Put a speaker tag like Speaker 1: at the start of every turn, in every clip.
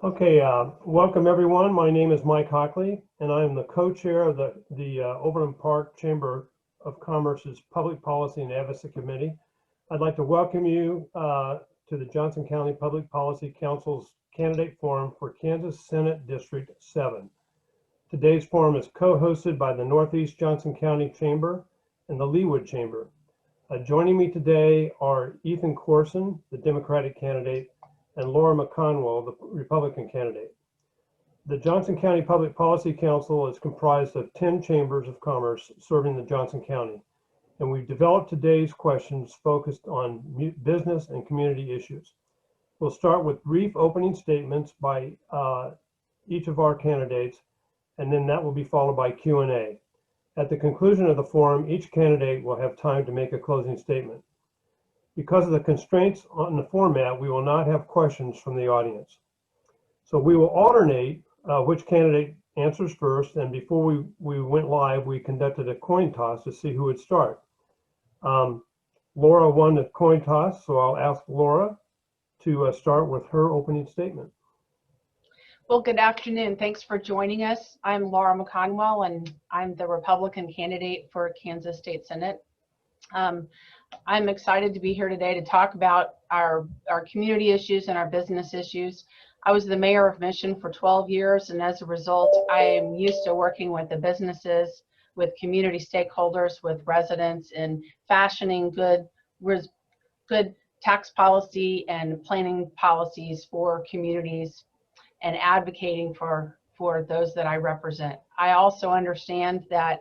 Speaker 1: Okay, welcome everyone. My name is Mike Hockley, and I am the co-chair of the Overland Park Chamber of Commerce's Public Policy and Advocacy Committee. I'd like to welcome you to the Johnson County Public Policy Council's candidate forum for Kansas Senate District 7. Today's forum is co-hosted by the Northeast Johnson County Chamber and the Leawood Chamber. Joining me today are Ethan Corson, the Democratic candidate, and Laura McConwell, the Republican candidate. The Johnson County Public Policy Council is comprised of 10 chambers of commerce serving the Johnson County, and we've developed today's questions focused on business and community issues. We'll start with brief opening statements by each of our candidates, and then that will be followed by Q&A. At the conclusion of the forum, each candidate will have time to make a closing statement. Because of the constraints on the format, we will not have questions from the audience. So we will alternate which candidate answers first, and before we went live, we conducted a coin toss to see who would start. Laura won the coin toss, so I'll ask Laura to start with her opening statement.
Speaker 2: Well, good afternoon. Thanks for joining us. I'm Laura McConwell, and I'm the Republican candidate for Kansas State Senate. I'm excited to be here today to talk about our community issues and our business issues. I was the mayor of Mission for 12 years, and as a result, I am used to working with the businesses, with community stakeholders, with residents in fashioning good tax policy and planning policies for communities and advocating for those that I represent. I also understand that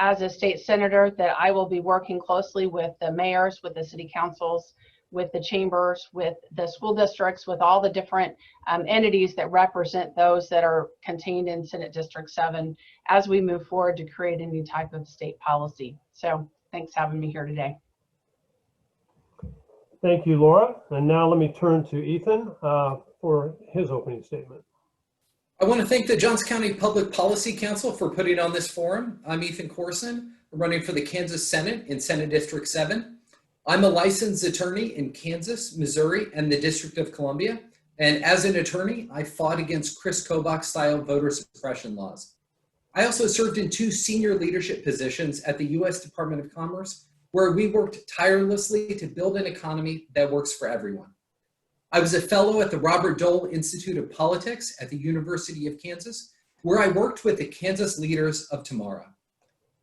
Speaker 2: as a state senator, that I will be working closely with the mayors, with the city councils, with the chambers, with the school districts, with all the different entities that represent those that are contained in Senate District 7 as we move forward to create a new type of state policy. So thanks for having me here today.
Speaker 1: Thank you, Laura. And now let me turn to Ethan for his opening statement.
Speaker 3: I want to thank the Johnson County Public Policy Council for putting on this forum. I'm Ethan Corson, running for the Kansas Senate in Senate District 7. I'm a licensed attorney in Kansas, Missouri, and the District of Columbia. And as an attorney, I fought against Chris Kobach-style voter suppression laws. I also served in 2 senior leadership positions at the U.S. Department of Commerce, where we worked tirelessly to build an economy that works for everyone. I was a fellow at the Robert Dole Institute of Politics at the University of Kansas, where I worked with the Kansas leaders of tomorrow.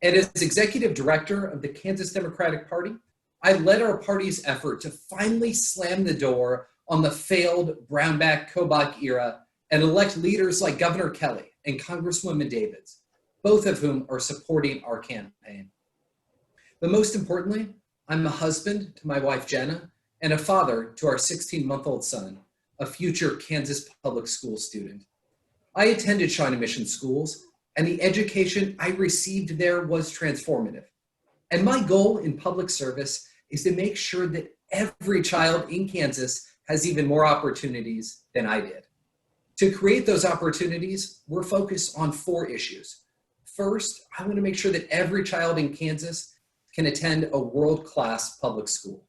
Speaker 3: And as executive director of the Kansas Democratic Party, I led our party's effort to finally slam the door on the failed Brownback-Kobach era and elect leaders like Governor Kelly and Congresswoman Davids, both of whom are supporting our campaign. But most importantly, I'm a husband to my wife, Jenna, and a father to our 16-month-old son, a future Kansas public school student. I attended Shawnee Mission schools, and the education I received there was transformative. And my goal in public service is to make sure that every child in Kansas has even more opportunities than I did. To create those opportunities, we're focused on 4 issues. First, I want to make sure that every child in Kansas can attend a world-class public school.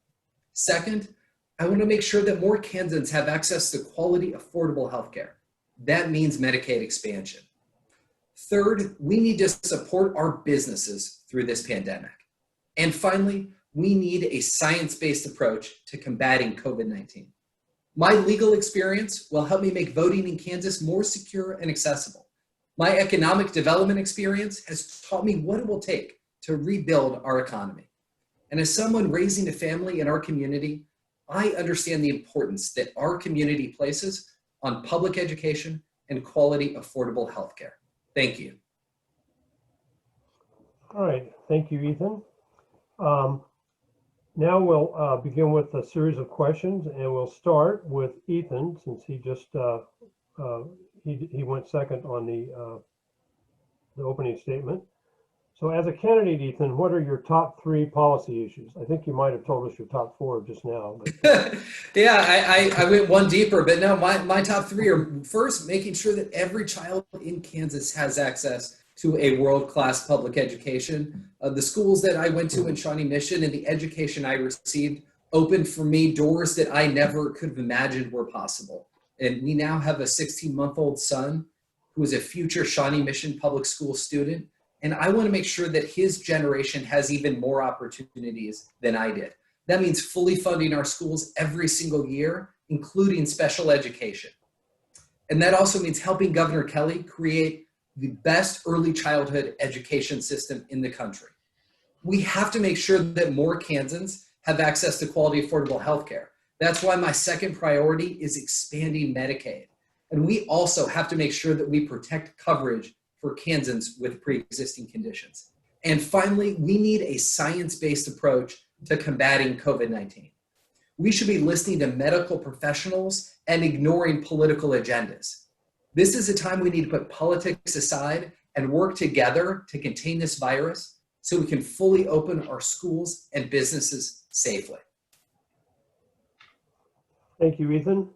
Speaker 3: Second, I want to make sure that more Kansans have access to quality, affordable healthcare. That means Medicaid expansion. Third, we need to support our businesses through this pandemic. And finally, we need a science-based approach to combating COVID-19. My legal experience will help me make voting in Kansas more secure and accessible. My economic development experience has taught me what it will take to rebuild our economy. And as someone raising a family in our community, I understand the importance that our community places on public education and quality, affordable healthcare. Thank you.
Speaker 1: All right, thank you, Ethan. Now we'll begin with a series of questions, and we'll start with Ethan, since he just he went second on the opening statement. So as a candidate, Ethan, what are your top 3 policy issues? I think you might have told us your top 4 just now. But,
Speaker 3: Yeah, I went one deeper, but no, my top 3 are first, making sure that every child in Kansas has access to a world-class public education. The schools that I went to in Shawnee Mission and the education I received opened for me doors that I never could have imagined were possible. and we now have a 16-month-old son who is a future Shawnee Mission Public School student. And I want to make sure that his generation has even more opportunities than I did. That means fully funding our schools every single year, including special education. And that also means helping Governor Kelly create the best early childhood education system in the country. We have to make sure that more Kansans have access to quality, affordable healthcare. That's why my second priority is expanding Medicaid. And we also have to make sure that we protect coverage for Kansans with pre-existing conditions. And finally, we need a science-based approach to combating COVID-19. We should be listening to medical professionals and ignoring political agendas. This is a time we need to put politics aside and work together to contain this virus so we can fully open our schools and businesses safely.
Speaker 1: Thank you, Ethan.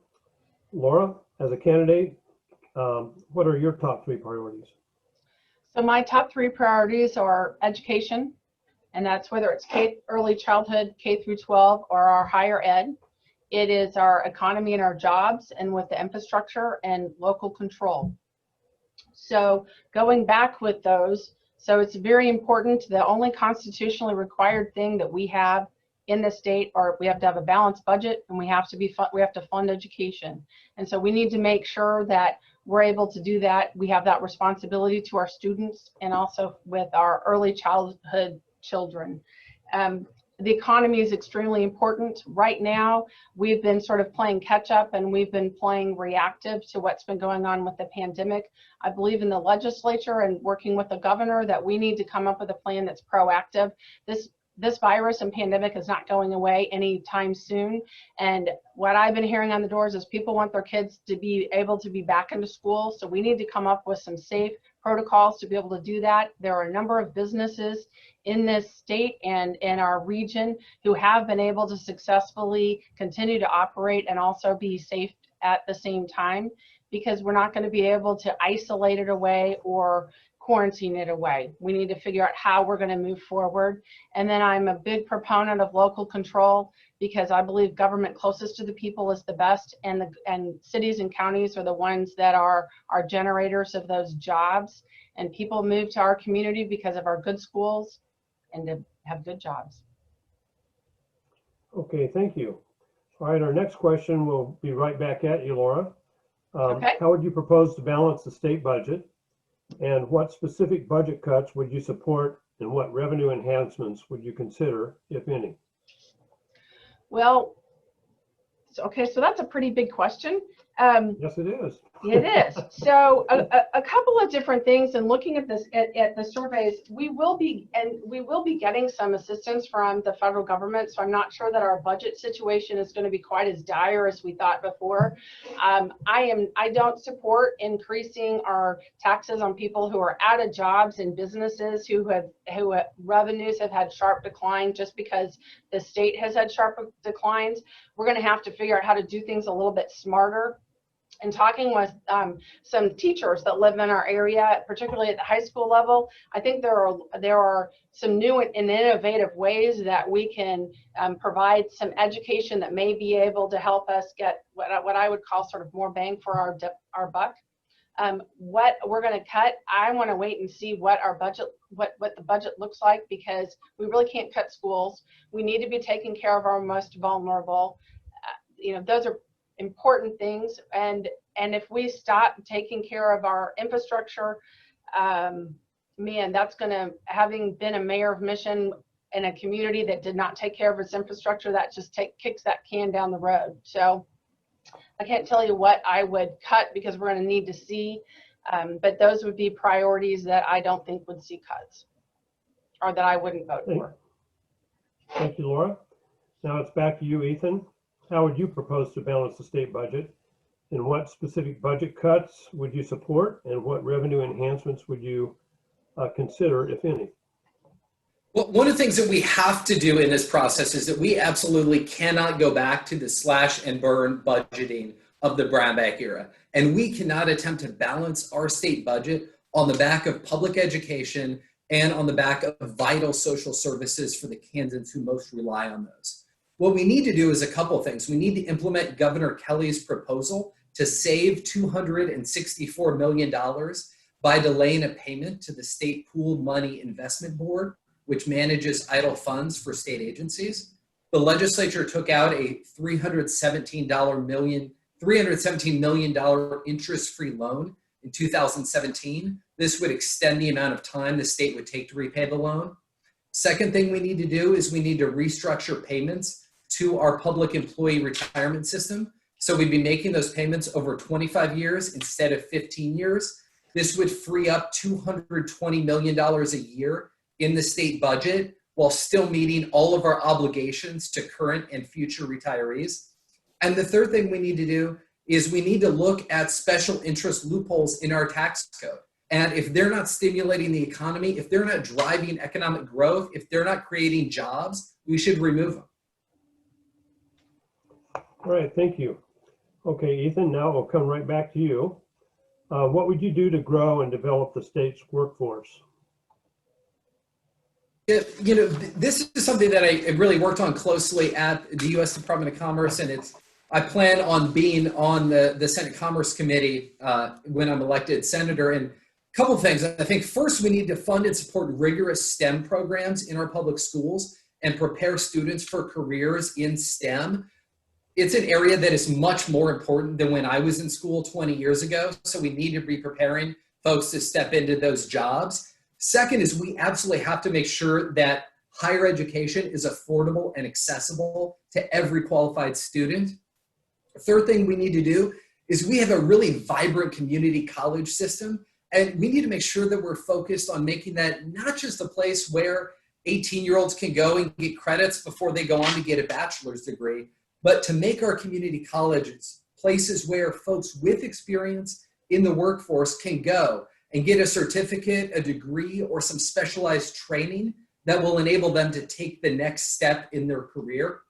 Speaker 1: Laura, as a candidate, what are your top 3 priorities?
Speaker 2: So my top 3 priorities are education, and that's whether it's early childhood, K through 12, or our higher ed. It is our economy and our jobs, and with the infrastructure and local control. So going back with those, so it's very important. The only constitutionally required thing that we have in the state are we have to have a balanced budget, and we have to fund education. And so we need to make sure that we're able to do that. We have that responsibility to our students and also with our early childhood children. The economy is extremely important. Right now, we've been sort of playing catch up, and we've been playing reactive to what's been going on with the pandemic. I believe in the legislature and working with the governor that we need to come up with a plan that's proactive. This virus and pandemic is not going away anytime soon. And what I've been hearing on the doors is people want their kids to be able to be back into school. So we need to come up with some safe protocols to be able to do that. There are a number of businesses in this state and in our region who have been able to successfully continue to operate and also be safe at the same time, because we're not going to be able to isolate it away or quarantine it away. We need to figure out how we're going to move forward. And then I'm a big proponent of local control, because I believe government closest to the people is the best, and cities and counties are the ones that are generators of those jobs, and people move to our community because of our good schools and to have good jobs.
Speaker 1: Okay, thank you. All right, our next question will be right back at you, Laura.
Speaker 2: Okay.
Speaker 1: How would you propose to balance the state budget? And what specific budget cuts would you support, and what revenue enhancements would you consider, if any?
Speaker 2: Well, okay, so that's a pretty big question.
Speaker 1: Yes, it is.
Speaker 2: It is. So a couple of different things, and looking at this at the surveys, we will be getting some assistance from the federal government. So I'm not sure that our budget situation is going to be quite as dire as we thought before. I don't support increasing our taxes on people who are out of jobs and businesses who revenues have had sharp decline just because the state has had sharp declines. We're going to have to figure out how to do things a little bit smarter. And talking with some teachers that live in our area, particularly at the high school level, I think there are some new and innovative ways that we can provide some education that may be able to help us get what I would call sort of more bang for our buck. What we're going to cut, I want to wait and see what the budget looks like, because we really can't cut schools. We need to be taking care of our most vulnerable. Those are important things, and if we stop taking care of our infrastructure, man, that's going to, having been a mayor of Mission in a community that did not take care of its infrastructure, that just kicks that can down the road. So I can't tell you what I would cut, because we're going to need to see, but those would be priorities that I don't think would see cuts, or that I wouldn't vote for.
Speaker 1: Thank you, Laura. Now it's back to you, Ethan. How would you propose to balance the state budget? And what specific budget cuts would you support? And what revenue enhancements would you consider, if any?
Speaker 3: Well, one of the things that we have to do in this process is that we absolutely cannot go back to the slash and burn budgeting of the Brownback era. And we cannot attempt to balance our state budget on the back of public education and on the back of vital social services for the Kansans who most rely on those. What we need to do is a couple of things. We need to implement Governor Kelly's proposal to save $264 million by delaying a payment to the State Pool Money Investment Board, which manages idle funds for state agencies. The legislature took out a $317 million interest-free loan in 2017. This would extend the amount of time the state would take to repay the loan. Second thing we need to do is we need to restructure payments to our public employee retirement system. So we'd be making those payments over 25 years instead of 15 years. This would free up $220 million a year in the state budget while still meeting all of our obligations to current and future retirees. And the third thing we need to do is we need to look at special interest loopholes in our tax code. And if they're not stimulating the economy, if they're not driving economic growth, if they're not creating jobs, we should remove them.
Speaker 1: All right, thank you. Okay, Ethan, now we'll come right back to you. What would you do to grow and develop the state's workforce?
Speaker 3: This is something that I really worked on closely at the U.S. Department of Commerce, and I plan on being on the Senate Commerce Committee when I'm elected senator. And a couple of things. I think first we need to fund and support rigorous STEM programs in our public schools and prepare students for careers in STEM. It's an area that is much more important than when I was in school 20 years ago. So we need to be preparing folks to step into those jobs. Second is we absolutely have to make sure that higher education is affordable and accessible to every qualified student. Third thing we need to do is we have a really vibrant community college system, and we need to make sure that we're focused on making that not just a place where 18-year-olds can go and get credits before they go on to get a bachelor's degree, but to make our community colleges places where folks with experience in the workforce can go and get a certificate, a degree, or some specialized training that will enable them to take the next step in their career.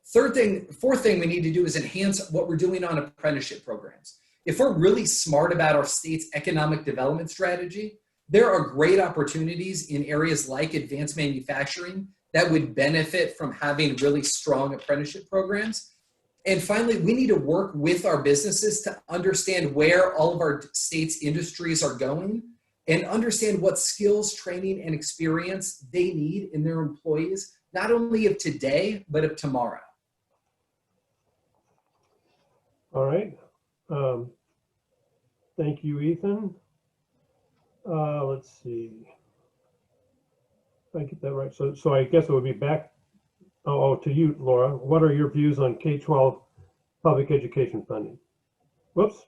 Speaker 3: Fourth thing we need to do is enhance what we're doing on apprenticeship programs. If we're really smart about our state's economic development strategy, there are great opportunities in areas like advanced manufacturing that would benefit from having really strong apprenticeship programs. And finally, we need to work with our businesses to understand where all of our state's industries are going and understand what skills, training, and experience they need in their employees, not only of today, but of tomorrow.
Speaker 1: All right. Thank you, Ethan. Let's see. If I get that right. So I guess it would be back to you, Laura. What are your views on K-12 public education funding? Whoops.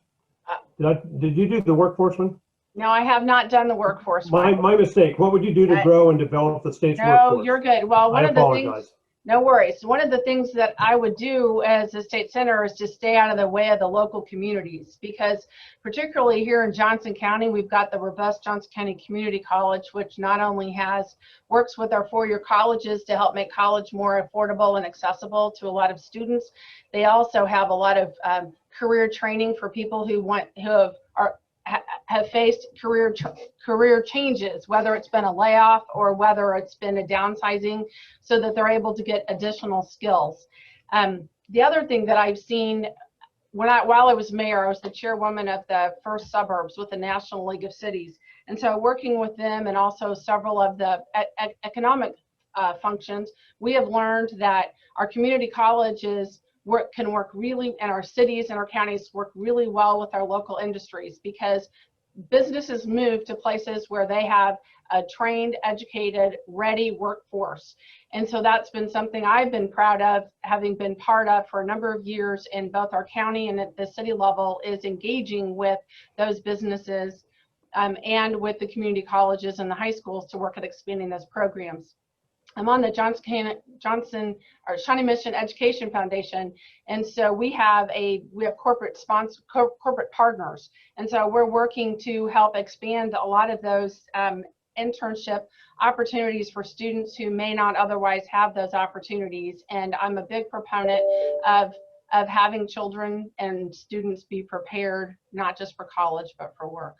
Speaker 1: Did you do the workforce one?
Speaker 2: No, I have not done the workforce one.
Speaker 1: My mistake. What would you do to grow and develop the state's workforce?
Speaker 2: No, you're good. Well,
Speaker 1: I apologize.
Speaker 2: No worries. One of the things that I would do as a state senator is to stay out of the way of the local communities, because particularly here in Johnson County, we've got the robust Johnson County Community College, which not only works with our four-year colleges to help make college more affordable and accessible to a lot of students. They also have a lot of career training for people who have faced career changes, whether it's been a layoff or whether it's been a downsizing, so that they're able to get additional skills. The other thing that I've seen, while I was mayor, I was the chairwoman of the first suburbs with the National League of Cities. And so working with them and also several of the economic functions, we have learned that our community colleges can work really, and our cities and our counties work really well with our local industries, because businesses move to places where they have a trained, educated, ready workforce. And so that's been something I've been proud of, having been part of for a number of years in both our county and at the city level, is engaging with those businesses and with the community colleges and the high schools to work at expanding those programs. I'm on the Shawnee Mission Education Foundation, and so we have corporate partners, and so we're working to help expand a lot of those internship opportunities for students who may not otherwise have those opportunities. And I'm a big proponent of having children and students be prepared not just for college but for work.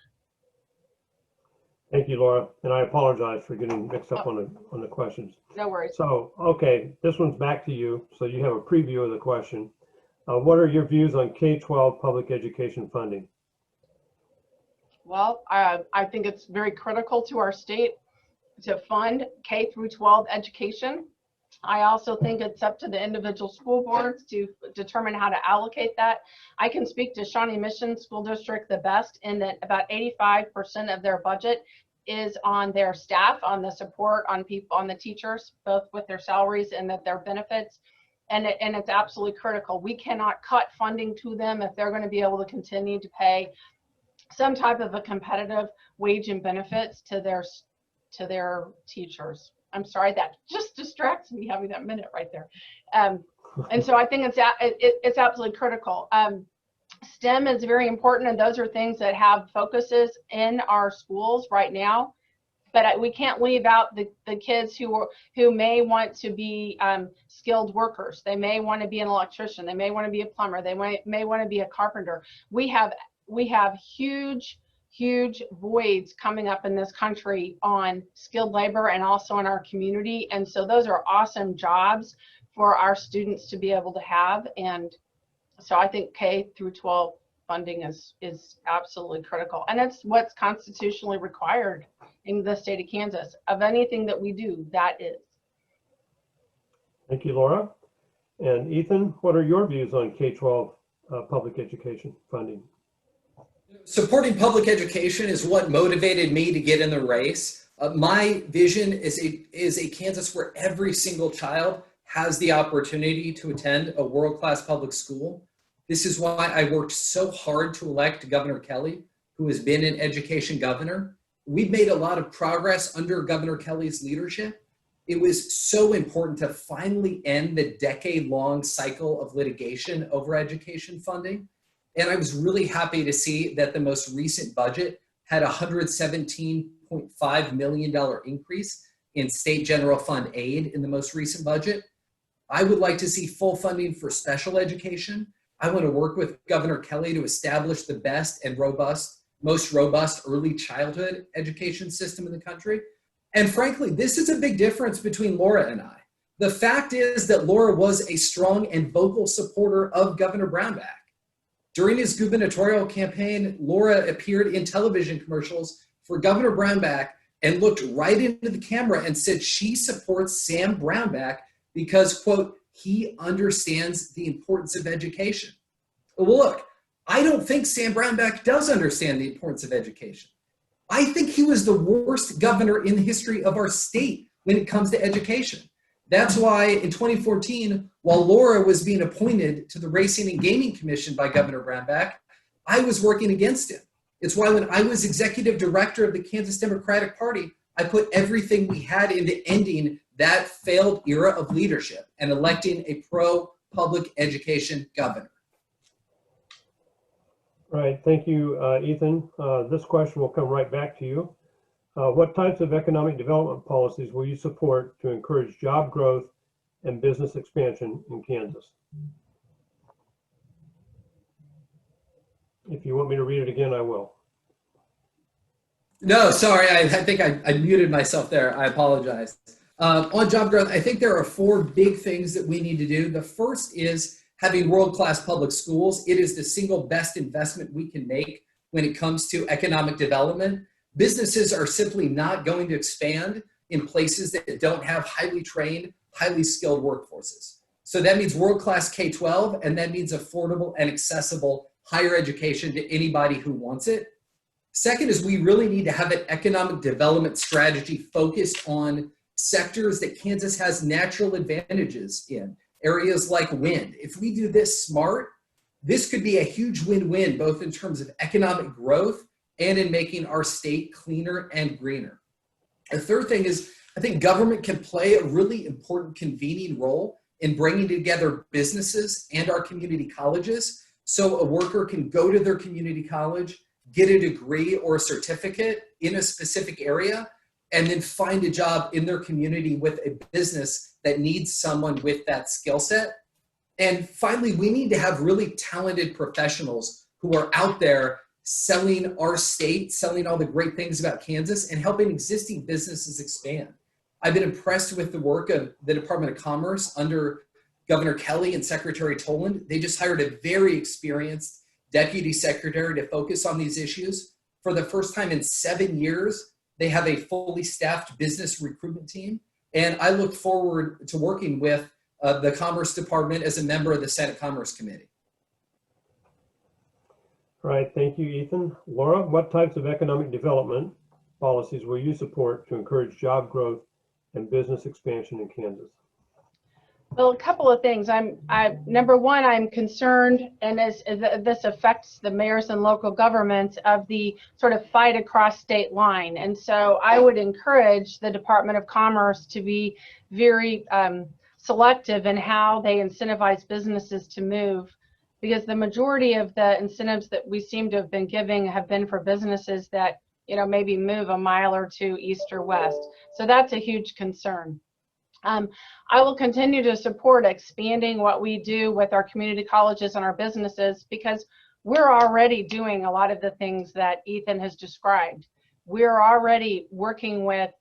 Speaker 1: Thank you, Laura, and I apologize for getting mixed up on the questions.
Speaker 2: No worries.
Speaker 1: So, okay, this one's back to you, so you have a preview of the question. What are your views on K-12 public education funding?
Speaker 2: Well, I think it's very critical to our state to fund K through 12 education. I also think it's up to the individual school boards to determine how to allocate that. I can speak to Shawnee Mission School District the best in that about 85% of their budget is on their staff, on the support, on people, on the teachers, both with their salaries and their benefits. And it's absolutely critical. We cannot cut funding to them if they're going to be able to continue to pay some type of a competitive wage and benefits to their teachers. I'm sorry, that just distracts me having that minute right there. And so I think it's absolutely critical. STEM is very important, and those are things that have focuses in our schools right now. But we can't leave out the kids who may want to be skilled workers. They may want to be an electrician. They may want to be a plumber. They may want to be a carpenter. We have huge voids coming up in this country on skilled labor and also in our community. And so those are awesome jobs for our students to be able to have. And so I think K through 12 funding is absolutely critical. And it's what's constitutionally required in the state of Kansas. Of anything that we do, that is.
Speaker 1: Thank you, Laura. And Ethan, what are your views on K-12 public education funding?
Speaker 3: Supporting public education is what motivated me to get in the race. My vision is a Kansas where every single child has the opportunity to attend a world-class public school. This is why I worked so hard to elect Governor Kelly, who has been an education governor. We've made a lot of progress under Governor Kelly's leadership. It was so important to finally end the decade-long cycle of litigation over education funding. And I was really happy to see that the most recent budget had a $117.5 million increase in state general fund aid in the most recent budget. I would like to see full funding for special education. I want to work with Governor Kelly to establish the best and most robust early childhood education system in the country. And frankly, this is a big difference between Laura and I. The fact is that Laura was a strong and vocal supporter of Governor Brownback. During his gubernatorial campaign, Laura appeared in television commercials for Governor Brownback and looked right into the camera and said she supports Sam Brownback because, quote, he understands the importance of education. Well, look, I don't think Sam Brownback does understand the importance of education. I think he was the worst governor in the history of our state when it comes to education. That's why in 2014, while Laura was being appointed to the Racing and Gaming Commission by Governor Brownback, I was working against him. It's why when I was executive director of the Kansas Democratic Party, I put everything we had into ending that failed era of leadership and electing a pro-public education governor.
Speaker 1: Right, thank you, Ethan. This question will come right back to you. What types of economic development policies will you support to encourage job growth and business expansion in Kansas? If you want me to read it again, I will.
Speaker 3: No, sorry, I think I muted myself there. I apologize. On job growth, I think there are 4 big things that we need to do. The first is having world-class public schools. It is the single best investment we can make when it comes to economic development. Businesses are simply not going to expand in places that don't have highly trained, highly skilled workforces. So that means world-class K-12, and that means affordable and accessible higher education to anybody who wants it. Second is we really need to have an economic development strategy focused on sectors that Kansas has natural advantages in, areas like wind. If we do this smart, this could be a huge win-win, both in terms of economic growth and in making our state cleaner and greener. The third thing is I think government can play a really important convening role in bringing together businesses and our community colleges so a worker can go to their community college, get a degree or a certificate in a specific area, and then find a job in their community with a business that needs someone with that skill set. And finally, we need to have really talented professionals who are out there selling our state, selling all the great things about Kansas, and helping existing businesses expand. I've been impressed with the work of the Department of Commerce under Governor Kelly and Secretary Toland, they just hired a very experienced deputy secretary to focus on these issues. For the first time in 7 years, they have a fully staffed business recruitment team. And I look forward to working with the Commerce Department as a member of the Senate Commerce Committee.
Speaker 1: All right, thank you, Ethan. Laura, what types of economic development policies will you support to encourage job growth and business expansion in Kansas?
Speaker 2: Well, a couple of things. Number one, I'm concerned, and as this affects the mayors and local governments, of the sort of fight across state line. And so I would encourage the Department of Commerce to be very selective in how they incentivize businesses to move, because the majority of the incentives that we seem to have been giving have been for businesses that, you know, maybe move a mile or two east or west. So that's a huge concern. I will continue to support expanding what we do with our community colleges and our businesses, because we're already doing a lot of the things that Ethan has described. We're already working with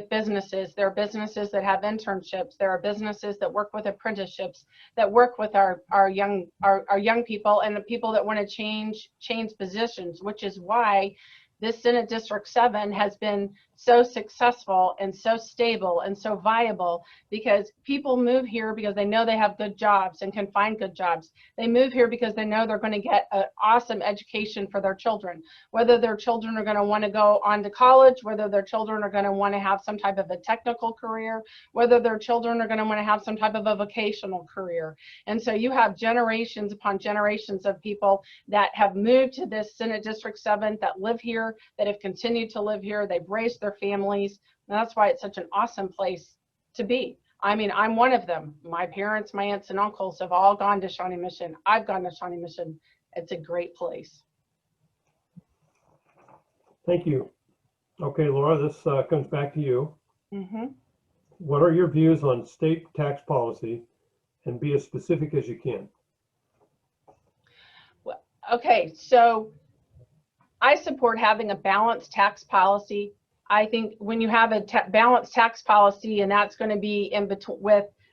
Speaker 2: businesses. There are businesses that have internships. There are businesses that work with apprenticeships, that work with our young people and the people that want to change positions, which is why this Senate District 7 has been so successful and so stable and so viable, because people move here because they know they have good jobs and can find good jobs. They move here because they know they're going to get an awesome education for their children, whether their children are going to want to go on to college, whether their children are going to want to have some type of a technical career, whether their children are going to want to have some type of a vocational career. And so you have generations upon generations of people that have moved to this Senate District 7, that live here, that have continued to live here. They've raised their families. And that's why it's such an awesome place to be. I mean, I'm one of them. My parents, my aunts and uncles have all gone to Shawnee Mission. I've gone to Shawnee Mission. It's a great place.
Speaker 1: Thank you. Okay, Laura, this comes back to you.
Speaker 2: Mm-hmm.
Speaker 1: What are your views on state tax policy, and be as specific as you can?
Speaker 2: Well, okay, so I support having a balanced tax policy. I think when you have a balanced tax policy, and that's going to be in between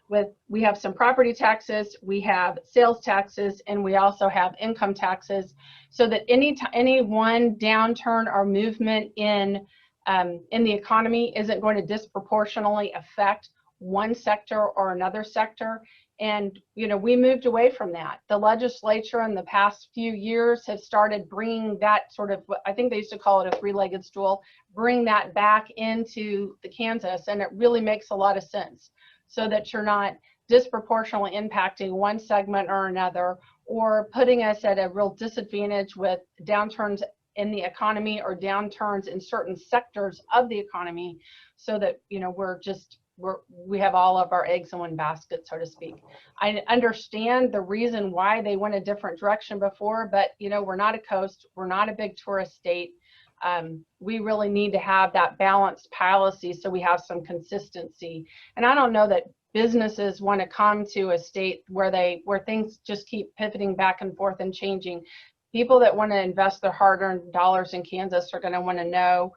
Speaker 2: with we have some property taxes, we have sales taxes, and we also have income taxes, so that any one downturn or movement in the economy isn't going to disproportionately affect one sector or another sector. And, you know, we moved away from that. The legislature in the past few years have started bringing that sort of, I think they used to call it a three-legged stool, bring that back into the Kansas. And it really makes a lot of sense, so that you're not disproportionately impacting one segment or another, or putting us at a real disadvantage with downturns in the economy or downturns in certain sectors of the economy, so that, you know, we have all of our eggs in one basket, so to speak. I understand the reason why they went a different direction before, but, you know, we're not a coast, we're not a big tourist state. We really need to have that balanced policy so we have some consistency. And I don't know that businesses want to come to a state where things just keep pivoting back and forth and changing. People that want to invest their hard-earned dollars in Kansas are going to want to know,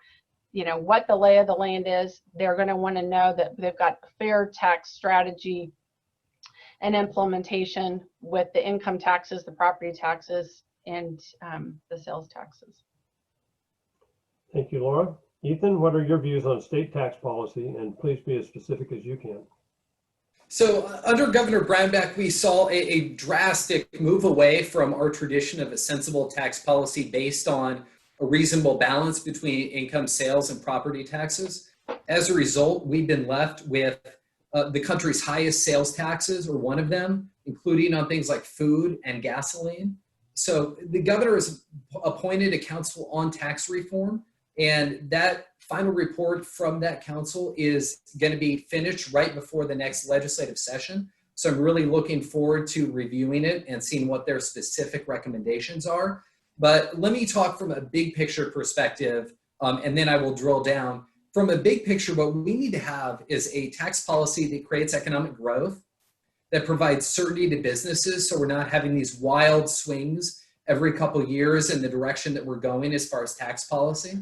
Speaker 2: you know, what the lay of the land is. They're going to want to know that they've got a fair tax strategy and implementation with the income taxes, the property taxes, and the sales taxes.
Speaker 1: Thank you, Laura. Ethan, what are your views on state tax policy? And please be as specific as you can.
Speaker 3: So under Governor Brownback, we saw a drastic move away from our tradition of a sensible tax policy based on a reasonable balance between income, sales, and property taxes. As a result, we've been left with the country's highest sales taxes, or one of them, including on things like food and gasoline. So the governor has appointed a council on tax reform, and that final report from that council is going to be finished right before the next legislative session. So I'm really looking forward to reviewing it and seeing what their specific recommendations are. But let me talk from a big picture perspective, and then I will drill down. From a big picture, what we need to have is a tax policy that creates economic growth, that provides certainty to businesses, so we're not having these wild swings every couple of years in the direction that we're going as far as tax policy.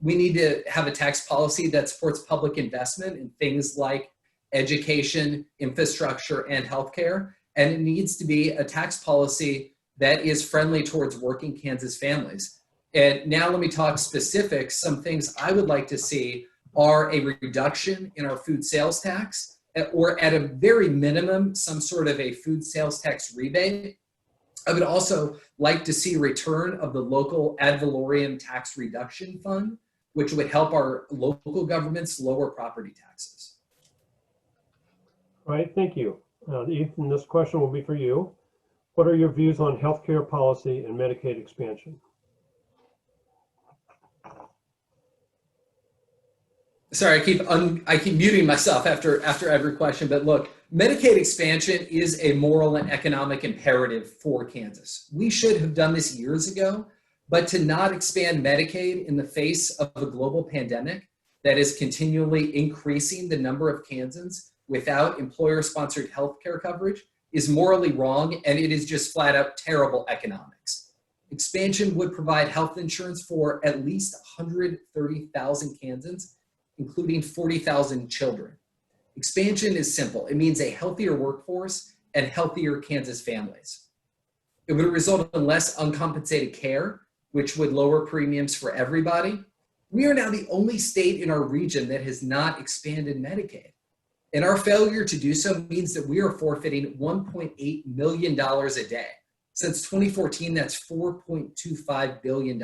Speaker 3: We need to have a tax policy that supports public investment in things like education, infrastructure, and healthcare. And it needs to be a tax policy that is friendly towards working Kansas families. And now let me talk specifics. Some things I would like to see are a reduction in our food sales tax, or at a very minimum, some sort of a food sales tax rebate. I would also like to see return of the local ad valorem tax reduction fund, which would help our local governments lower property taxes.
Speaker 1: All right, thank you. Ethan, this question will be for you. What are your views on healthcare policy and Medicaid expansion?
Speaker 3: Sorry, I keep muting myself after every question, but look, Medicaid expansion is a moral and economic imperative for Kansas. We should have done this years ago, but to not expand Medicaid in the face of a global pandemic that is continually increasing the number of Kansans without employer-sponsored health care coverage is morally wrong, and it is just flat out terrible economics. Expansion would provide health insurance for at least 130,000 Kansans, including 40,000 children. Expansion is simple. It means a healthier workforce and healthier Kansas families. It would result in less uncompensated care, which would lower premiums for everybody. We are now the only state in our region that has not expanded Medicaid. And our failure to do so means that we are forfeiting $1.8 million a day. Since 2014, that's $4.25 billion.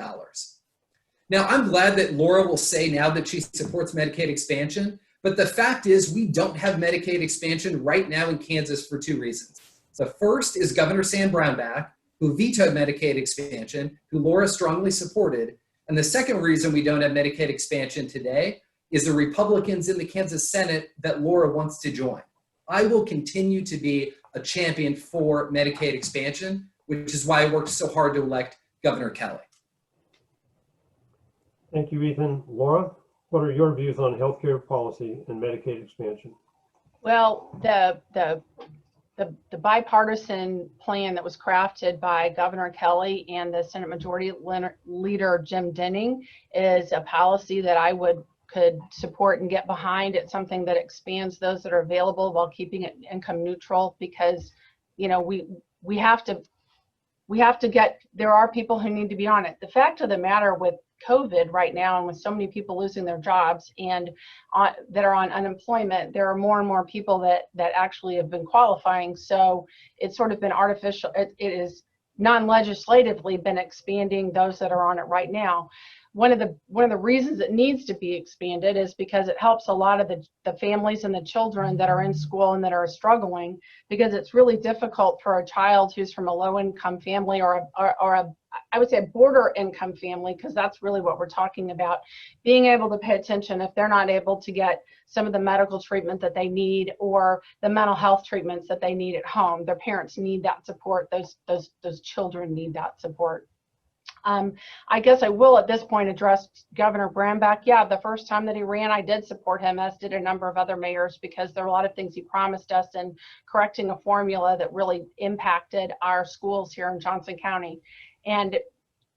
Speaker 3: Now, I'm glad that Laura will say now that she supports Medicaid expansion, but the fact is we don't have Medicaid expansion right now in Kansas for two reasons. The first is Governor Sam Brownback, who vetoed Medicaid expansion, who Laura strongly supported. And the second reason we don't have Medicaid expansion today is the Republicans in the Kansas Senate that Laura wants to join. I will continue to be a champion for Medicaid expansion, which is why I worked so hard to elect Governor Kelly.
Speaker 1: Thank you, Ethan. Laura, what are your views on healthcare policy and Medicaid expansion?
Speaker 2: Well, the bipartisan plan that was crafted by Governor Kelly and the Senate Majority Leader Jim Denning is a policy that I could support and get behind. It's something that expands those that are available while keeping it income neutral, because we have to get, there are people who need to be on it. The fact of the matter with COVID right now, and with so many people losing their jobs and that are on unemployment, there are more and more people that actually have been qualifying. So it's sort of been artificial. It is non-legislatively been expanding those that are on it right now. One of the reasons it needs to be expanded is because it helps a lot of the families and the children that are in school and that are struggling, because it's really difficult for a child who's from a low-income family or I would say a border income family, because that's really what we're talking about, being able to pay attention if they're not able to get some of the medical treatment that they need or the mental health treatments that they need at home. Their parents need that support. Those children need that support. I guess I will at this point address Governor Brownback. Yeah, the first time that he ran, I did support him, as did a number of other mayors, because there were a lot of things he promised us in correcting a formula that really impacted our schools here in Johnson County. And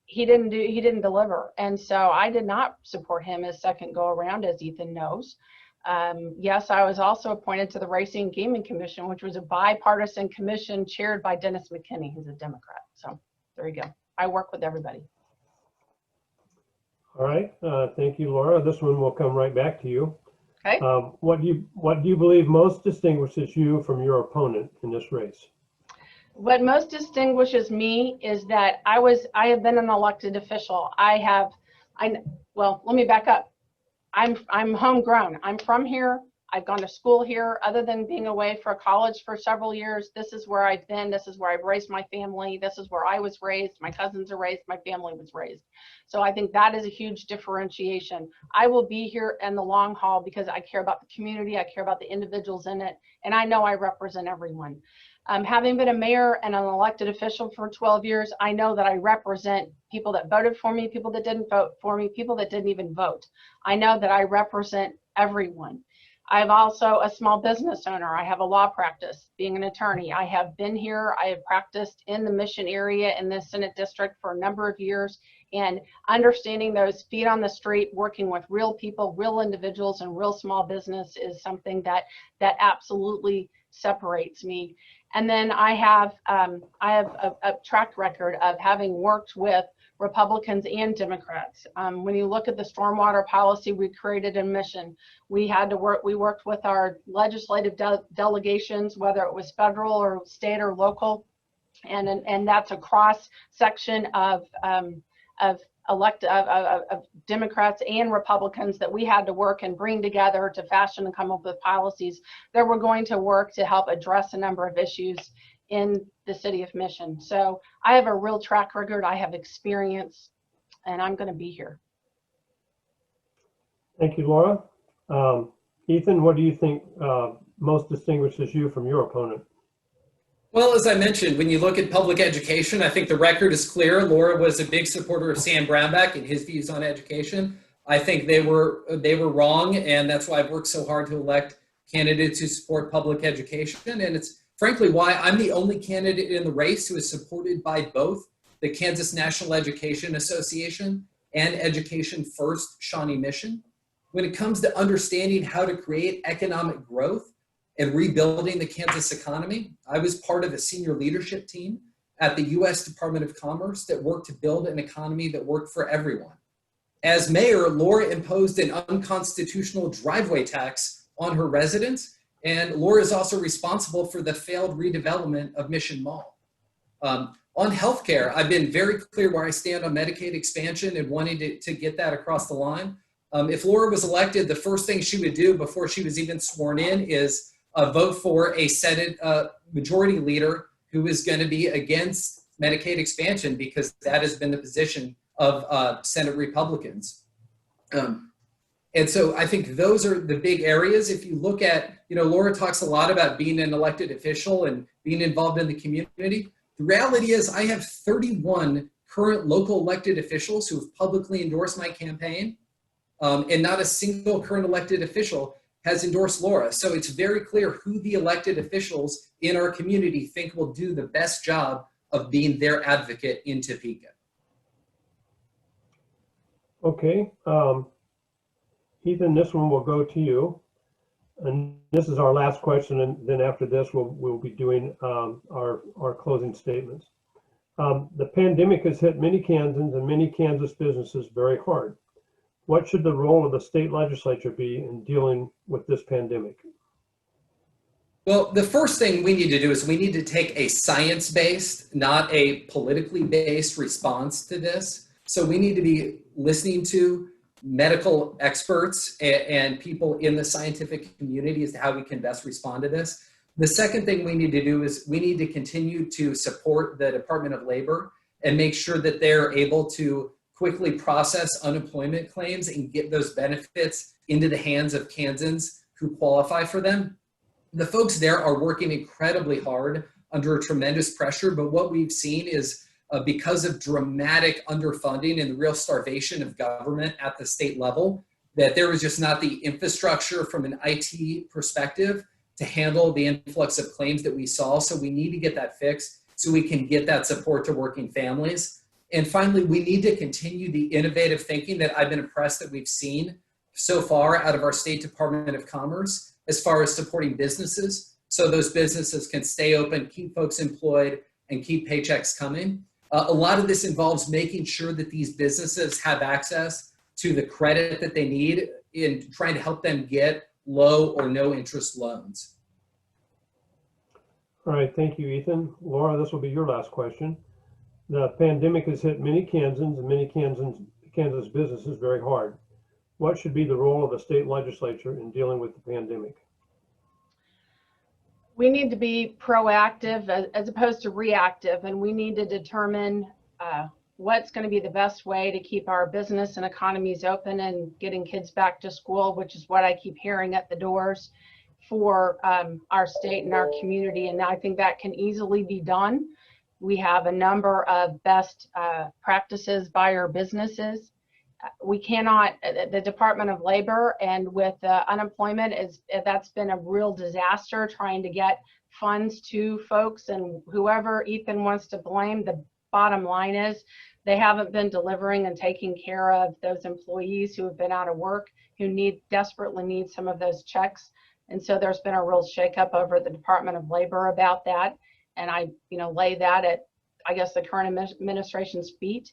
Speaker 2: he didn't deliver. And so I did not support him his second go around, as Ethan knows. Yes, I was also appointed to the Racing and Gaming Commission, which was a bipartisan commission chaired by Dennis McKinney, who's a Democrat. So there you go. I work with everybody.
Speaker 1: All right, thank you, Laura. This one will come right back to you.
Speaker 2: Okay.
Speaker 1: What do you believe most distinguishes you from your opponent in this race?
Speaker 2: What most distinguishes me is that I have been an elected official. Well, let me back up. I'm homegrown. I'm from here. I've gone to school here. Other than being away for college for several years, this is where I've been. This is where I've raised my family. This is where I was raised. My cousins are raised. My family was raised. So I think that is a huge differentiation. I will be here in the long haul because I care about the community. I care about the individuals in it. And I know I represent everyone. Having been a mayor and an elected official for 12 years, I know that I represent people that voted for me, people that didn't vote for me, people that didn't even vote. I know that I represent everyone. I'm also a small business owner. I have a law practice, being an attorney. I have been here. I have practiced in the Mission area in the Senate District for a number of years, and understanding those feet on the street, working with real people, real individuals, and real small business is something that absolutely separates me. And then I have a track record of having worked with Republicans and Democrats. When you look at the stormwater policy we created in Mission, we worked with our legislative delegations, whether it was federal or state or local, and that's a cross section of Democrats and Republicans that we had to work and bring together to fashion and come up with policies that were going to work to help address a number of issues in the city of Mission. So I have a real track record, I have experience, and I'm going to be here.
Speaker 1: Thank you, Laura. Ethan, what do you think most distinguishes you from your opponent?
Speaker 3: Well, as I mentioned, when you look at public education, I think the record is clear. Laura was a big supporter of Sam Brownback and his views on education. I think they were wrong, and that's why I've worked so hard to elect candidates who support public education. And it's frankly why I'm the only candidate in the race who is supported by both the Kansas National Education Association and Education First Shawnee Mission. When it comes to understanding how to create economic growth and rebuilding the Kansas economy, I was part of a senior leadership team at the U.S. Department of Commerce that worked to build an economy that worked for everyone. As mayor, Laura imposed an unconstitutional driveway tax on her residents, and Laura is also responsible for the failed redevelopment of Mission Mall. On healthcare, I've been very clear where I stand on Medicaid expansion and wanting to get that across the line. If Laura was elected, the first thing she would do before she was even sworn in is vote for a Senate majority leader who is going to be against Medicaid expansion, because that has been the position of Senate Republicans. And so I think those are the big areas. If you look at, Laura talks a lot about being an elected official and being involved in the community. The reality is I have 31 current local elected officials who have publicly endorsed my campaign, and not a single current elected official has endorsed Laura. So it's very clear who the elected officials in our community think will do the best job of being their advocate in Topeka.
Speaker 1: Okay, Ethan, this one will go to you. And this is our last question, and then after this, we'll be doing our closing statements. The pandemic has hit many Kansans and many Kansas businesses very hard. What should the role of the state legislature be in dealing with this pandemic?
Speaker 3: Well, the first thing we need to do is we need to take a science-based, not a politically based response to this. So we need to be listening to medical experts and people in the scientific community as to how we can best respond to this. The second thing we need to do is we need to continue to support the Department of Labor and make sure that they're able to quickly process unemployment claims and get those benefits into the hands of Kansans who qualify for them. The folks there are working incredibly hard under tremendous pressure, but what we've seen is because of dramatic underfunding and the real starvation of government at the state level, that there was just not the infrastructure from an IT perspective to handle the influx of claims that we saw. So we need to get that fixed so we can get that support to working families. And finally, we need to continue the innovative thinking that I've been impressed that we've seen so far out of our State Department of Commerce as far as supporting businesses, so those businesses can stay open, keep folks employed, and keep paychecks coming. A lot of this involves making sure that these businesses have access to the credit that they need in trying to help them get low or no interest loans.
Speaker 1: All right, thank you, Ethan. Laura, this will be your last question. The pandemic has hit many Kansans and many Kansas businesses very hard. What should be the role of the state legislature in dealing with the pandemic?
Speaker 2: We need to be proactive as opposed to reactive, and we need to determine what's going to be the best way to keep our business and economies open and getting kids back to school, which is what I keep hearing at the doors for our state and our community. And I think that can easily be done. We have a number of best practices by our businesses. we cannot, the Department of Labor and with unemployment, that's been a real disaster trying to get funds to folks, and whoever Ethan wants to blame, the bottom line is they haven't been delivering and taking care of those employees who have been out of work, who desperately need some of those checks. And so there's been a real shakeup over the Department of Labor about that. And I, lay that at, I guess, the current administration's feet.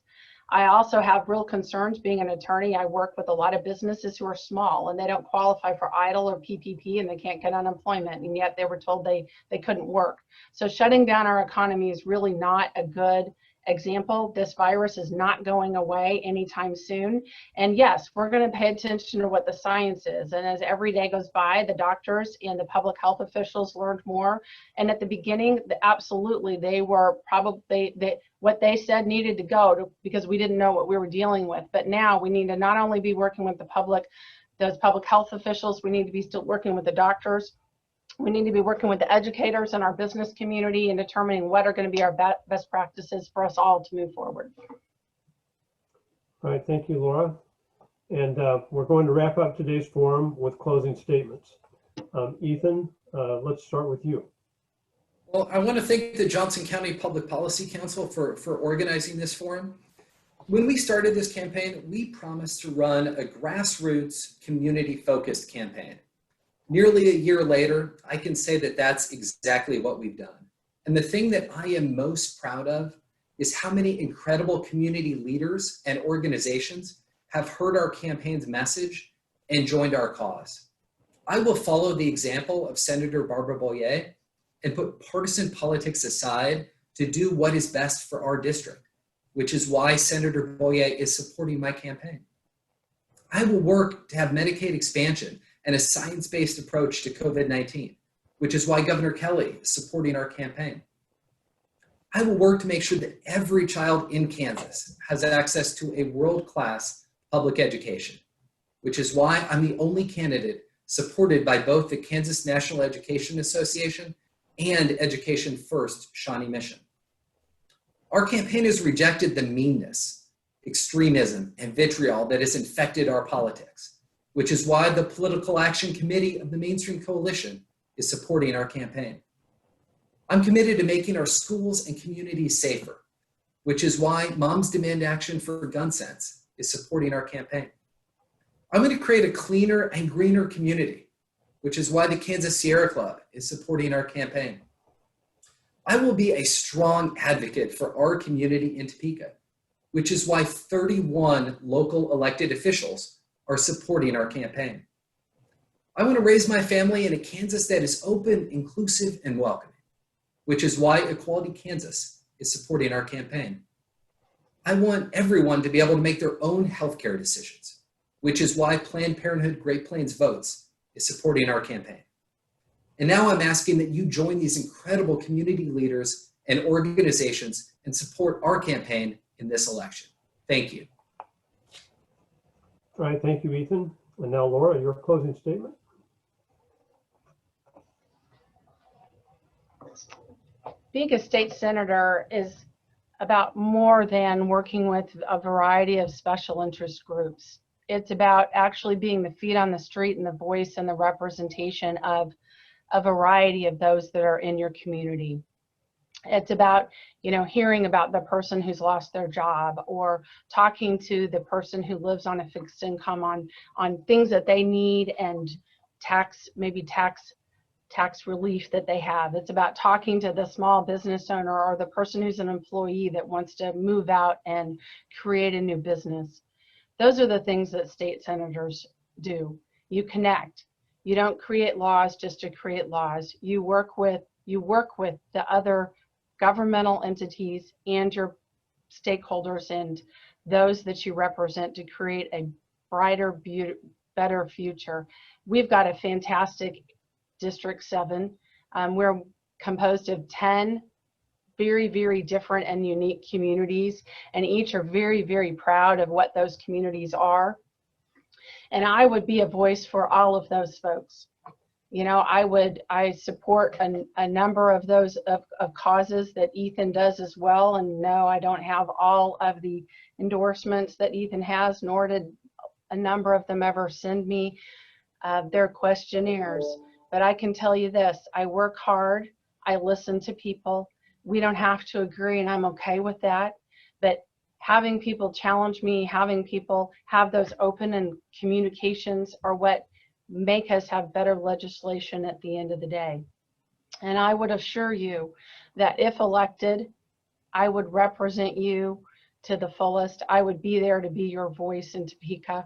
Speaker 2: I also have real concerns being an attorney. I work with a lot of businesses who are small and they don't qualify for EIDL or PPP and they can't get unemployment, and yet they were told they couldn't work. So shutting down our economy is really not a good example. This virus is not going away anytime soon. And yes, we're going to pay attention to what the science is. And as every day goes by, the doctors and the public health officials learned more. And at the beginning, absolutely, they were probably, what they said needed to go because we didn't know what we were dealing with. But now we need to not only be working with those public health officials, we need to be still working with the doctors. We need to be working with the educators in our business community and determining what are going to be our best practices for us all to move forward.
Speaker 1: All right, thank you, Laura. And we're going to wrap up today's forum with closing statements. Ethan, let's start with you.
Speaker 3: Well, I want to thank the Johnson County Public Policy Council for organizing this forum. When we started this campaign, we promised to run a grassroots, community-focused campaign. Nearly a year later, I can say that that's exactly what we've done. And the thing that I am most proud of is how many incredible community leaders and organizations have heard our campaign's message and joined our cause. I will follow the example of Senator Barbara Boyer and put partisan politics aside to do what is best for our district, which is why Senator Boyer is supporting my campaign. I will work to have Medicaid expansion and a science-based approach to COVID-19, which is why Governor Kelly is supporting our campaign. I will work to make sure that every child in Kansas has access to a world-class public education, which is why I'm the only candidate supported by both the Kansas National Education Association and Education First Shawnee Mission. Our campaign has rejected the meanness, extremism, and vitriol that has infected our politics, which is why the Political Action Committee of the Mainstream Coalition is supporting our campaign. I'm committed to making our schools and communities safer, which is why Moms Demand Action for Gun Sense is supporting our campaign. I'm going to create a cleaner and greener community, which is why the Kansas Sierra Club is supporting our campaign. I will be a strong advocate for our community in Topeka, which is why 31 local elected officials are supporting our campaign. I want to raise my family in a Kansas that is open, inclusive, and welcoming, which is why Equality Kansas is supporting our campaign. I want everyone to be able to make their own healthcare decisions, which is why Planned Parenthood Great Plains Votes is supporting our campaign. And now I'm asking that you join these incredible community leaders and organizations and support our campaign in this election. Thank you.
Speaker 1: All right, thank you, Ethan. And now, Laura, your closing statement.
Speaker 2: Being a state senator is about more than working with a variety of special interest groups. It's about actually being the feet on the street and the voice and the representation of a variety of those that are in your community. It's about, hearing about the person who's lost their job, or talking to the person who lives on a fixed income on things that they need and tax relief that they have. It's about talking to the small business owner or the person who's an employee that wants to move out and create a new business. Those are the things that state senators do. You connect. You don't create laws just to create laws. You work with the other governmental entities and your stakeholders and those that you represent to create a brighter, better future. We've got a fantastic District 7. We're composed of 10 very, very different and unique communities, and each are very, very proud of what those communities are. And I would be a voice for all of those folks. I support a number of those of causes that Ethan does as well. And no, I don't have all of the endorsements that Ethan has, nor did a number of them ever send me their questionnaires. But I can tell you this, I work hard, I listen to people. We don't have to agree, and I'm okay with that. But having people challenge me, having people have those open and communications are what make us have better legislation at the end of the day. And I would assure you that if elected, I would represent you to the fullest. I would be there to be your voice in Topeka.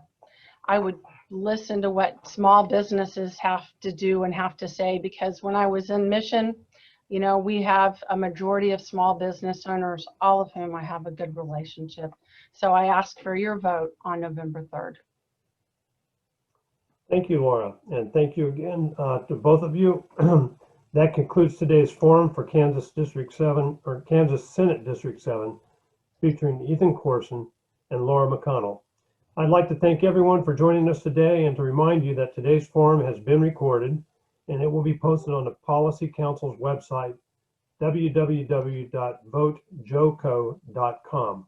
Speaker 2: I would listen to what small businesses have to do and have to say, because when I was in Mission, you know, we have a majority of small business owners, all of whom I have a good relationship. So I ask for your vote on November 3rd.
Speaker 1: Thank you, Laura, and thank you again to both of you. That concludes today's forum for Kansas District 7, or Kansas Senate District 7, featuring Ethan Corson and Laura McConwell. I'd like to thank everyone for joining us today and to remind you that today's forum has been recorded and it will be posted on the Policy Council's website, www.votejoco.com.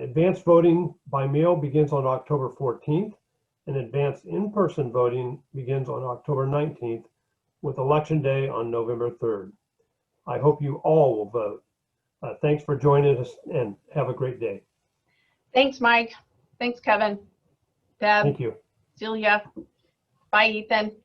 Speaker 1: Advanced voting by mail begins on October 14th, and advanced in-person voting begins on October 19th, with Election Day on November 3rd. I hope you all will vote. Thanks for joining us and have a great day.
Speaker 2: Thanks, Mike. Thanks, Kevin. Deb,
Speaker 1: Thank you.
Speaker 2: Celia. Bye, Ethan.